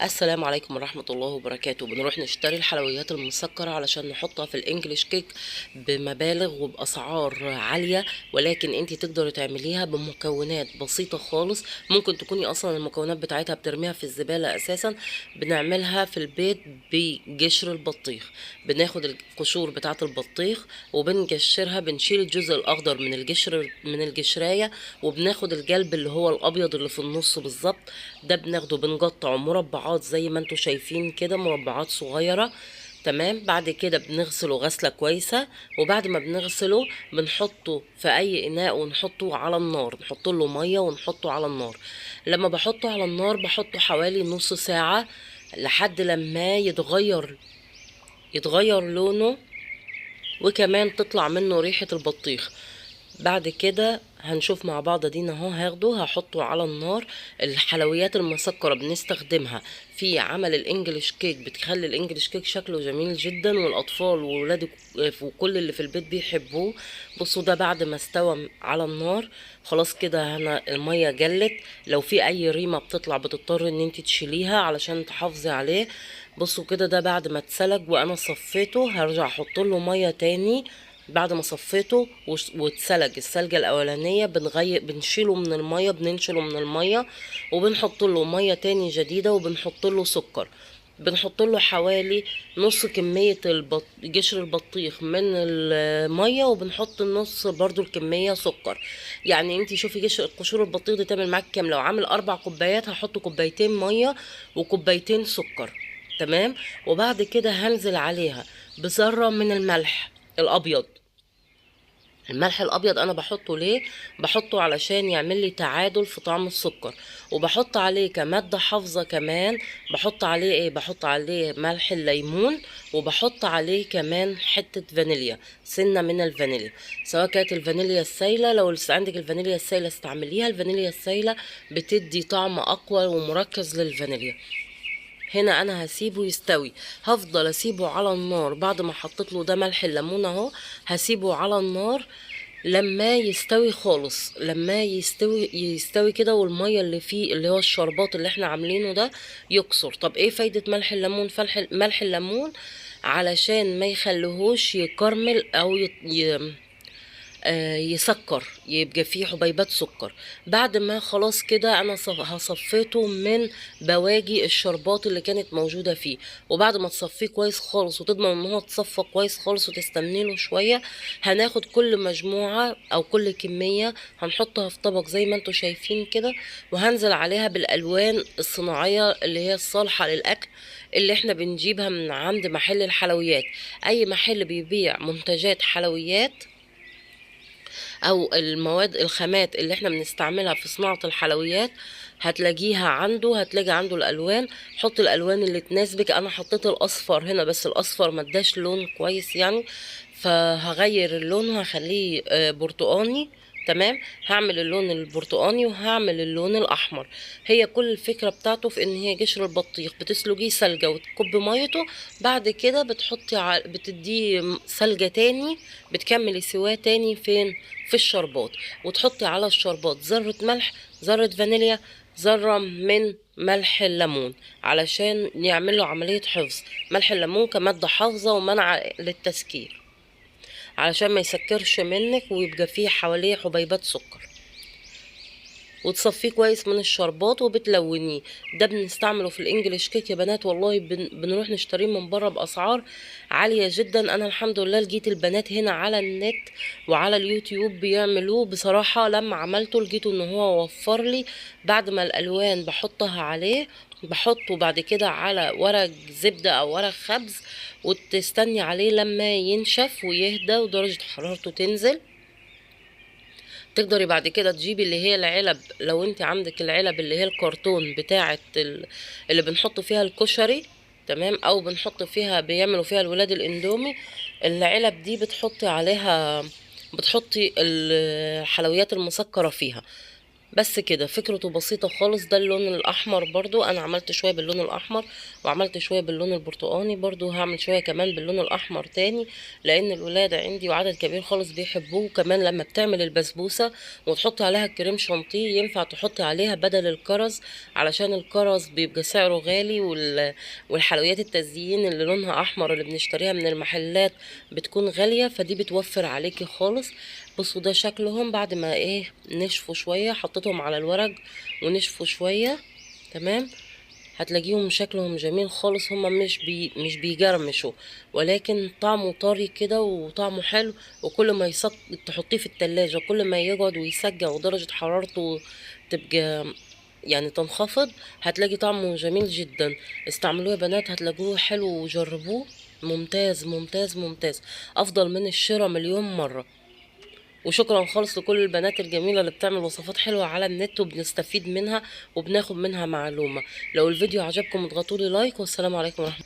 السلام عليكم ورحمة الله وبركاته. بنروح نشتري الحلويات المسكرة علشان نحطها في الانجليش كيك بمبالغ وبأسعار عالية، ولكن انتي تقدري تعمليها بمكونات بسيطة خالص. ممكن تكوني اصلا المكونات بتاعتها بترميها في الزبالة اساسا. بنعملها في البيت بقشر البطيخ. بناخد القشور بتاعة البطيخ وبنقشرها، بنشيل الجزء الاخضر من القشر من القشراية، وبناخد الجلب اللي هو الابيض اللي في النص بالظبط. ده بناخده بنقطعه مربعات زي ما انتوا شايفين كده، مربعات صغيرة. تمام. بعد كده بنغسله غسلة كويسة، وبعد ما بنغسله بنحطه في اي اناء ونحطه على النار، نحط له مية ونحطه على النار. لما بحطه على النار بحطه حوالي نص ساعة لحد لما يتغير لونه، وكمان تطلع منه ريحة البطيخ. بعد كده هنشوف مع بعض. دينا اهو هاخده هحطه على النار. الحلويات المسكرة بنستخدمها في عمل الانجليش كيك، بتخلي الانجليش كيك شكله جميل جدا، والاطفال وولاد وكل اللي في البيت بيحبوه. بصوا ده بعد ما استوى على النار خلاص كده. هنا المية جلت، لو في اي ريمة بتطلع بتضطر ان انت تشيليها علشان تحافظي عليه. بصوا كده ده بعد ما اتسلق وانا صفيته، هرجع احط له مية تاني. بعد ما صفيته واتسلق السلقه الاولانيه بنشيله من الميه، بننشله من الميه، وبنحط له ميه تاني جديده، وبنحط له سكر. بنحط له حوالي نص كمية قشر البطيخ من المية، وبنحط النص برضو الكمية سكر. يعني انتي شوفي قشور البطيخ دي تعمل معاك كام. لو عامل 4 كوبايات هحط كوبايتين مية وكوبايتين سكر. تمام. وبعد كده هنزل عليها بذرة من الملح الابيض. الملح الابيض انا بحطه ليه؟ بحطه علشان يعمل لي تعادل في طعم السكر. وبحط عليه كمادة حافظة كمان. بحط عليه ايه؟ بحط عليه ملح الليمون، وبحط عليه كمان حتة فانيليا، سنة من الفانيليا. سواء كانت الفانيليا السايلة، لو لسه عندك الفانيليا السايلة استعمليها. الفانيليا السايلة بتدي طعم اقوى ومركز للفانيليا. هنا انا هسيبه يستوي. هفضل اسيبه على النار بعد ما حطيت له ده ملح الليمون اهو. هسيبه على النار لما يستوي خالص، لما يستوي كده، والميه اللي فيه اللي هو الشربات اللي احنا عاملينه ده يكسر. طب ايه فايدة ملح الليمون؟ ملح الليمون علشان ما يخليهوش يكرمل او يسكر، يبقى فيه حبيبات سكر. بعد ما خلاص كده انا هصفيته من بواقي الشربات اللي كانت موجودة فيه. وبعد ما تصفيه كويس خالص وتضمن ان هو اتصفى كويس خالص وتستني له شوية، هناخد كل مجموعة او كل كمية هنحطها في طبق زي ما انتوا شايفين كده، وهنزل عليها بالالوان الصناعية اللي هي الصالحة للاكل، اللي احنا بنجيبها من عند محل الحلويات. اي محل بيبيع منتجات حلويات او المواد الخامات اللي احنا بنستعملها في صناعة الحلويات هتلاقيها عنده، هتلاقي عنده الالوان. حط الالوان اللي تناسبك. انا حطيت الاصفر هنا بس الاصفر مداش لون كويس يعني، فهغير اللون وهخليه برتقاني. تمام. هعمل اللون البرتقاني وهعمل اللون الاحمر. هي كل الفكرة بتاعته في ان هي قشر البطيخ بتسلقيه سلقة وتكب ميته. بعد كده بتديه سلقة تاني، بتكملي سواه تاني فين؟ في الشربات. وتحطي على الشربات ذرة ملح، ذرة فانيليا، ذرة من ملح الليمون علشان يعمل له عملية حفظ. ملح الليمون كمادة حافظة ومنع للتسكير، علشان ما يسكرش منك ويبقى فيه حواليه حبيبات سكر. وتصفيه كويس من الشربات وبتلونيه. ده بنستعمله في الانجليش كيك يا بنات. والله بنروح نشتريه من بره باسعار عاليه جدا. انا الحمد لله لقيت البنات هنا على النت وعلى اليوتيوب بيعملوه. بصراحه لما عملته لقيته ان هو وفر لي. بعد ما الالوان بحطها عليه، بحطه بعد كده على ورق زبده او ورق خبز، وتستني عليه لما ينشف ويهدى ودرجه حرارته تنزل. تقدري بعد كده تجيبي اللي هي العلب، لو انت عندك العلب اللي هي الكرتون بتاعة اللي بنحط فيها الكشري. تمام. او بنحط فيها بيعملوا فيها الولاد الاندومي. العلب دي بتحطي عليها، بتحطي الحلويات المسكرة فيها. بس كده، فكرته بسيطة خالص. ده اللون الأحمر برضو، أنا عملت شوية باللون الأحمر وعملت شوية باللون البرتقاني، برضو هعمل شوية كمان باللون الأحمر تاني، لأن الولاد عندي وعدد كبير خالص بيحبوه. كمان لما بتعمل البسبوسة وتحط عليها الكريم شانتيه، ينفع تحط عليها بدل الكرز، علشان الكرز بيبقى سعره غالي، والحلويات التزيين اللي لونها أحمر اللي بنشتريها من المحلات بتكون غالية، فدي بتوفر عليكي خالص. بصوا ده شكلهم بعد ما نشفوا شوية، حطيتهم على الورق ونشفوا شوية. تمام. هتلاقيهم شكلهم جميل خالص، هما مش بيجرمشوا، ولكن طعمه طري كده وطعمه حلو. وكل ما تحطيه في التلاجة، كل ما يقعد ويسجع ودرجة حرارته تبقى يعني تنخفض، هتلاقي طعمه جميل جدا. استعملوه يا بنات، هتلاقوه حلو وجربوه. ممتاز ممتاز ممتاز، افضل من الشراء مليون مرة. وشكرا خالص لكل البنات الجميلة اللي بتعمل وصفات حلوة على النت وبنستفيد منها وبناخد منها معلومة. لو الفيديو عجبكم اضغطوا لي لايك، والسلام عليكم ورحمة الله.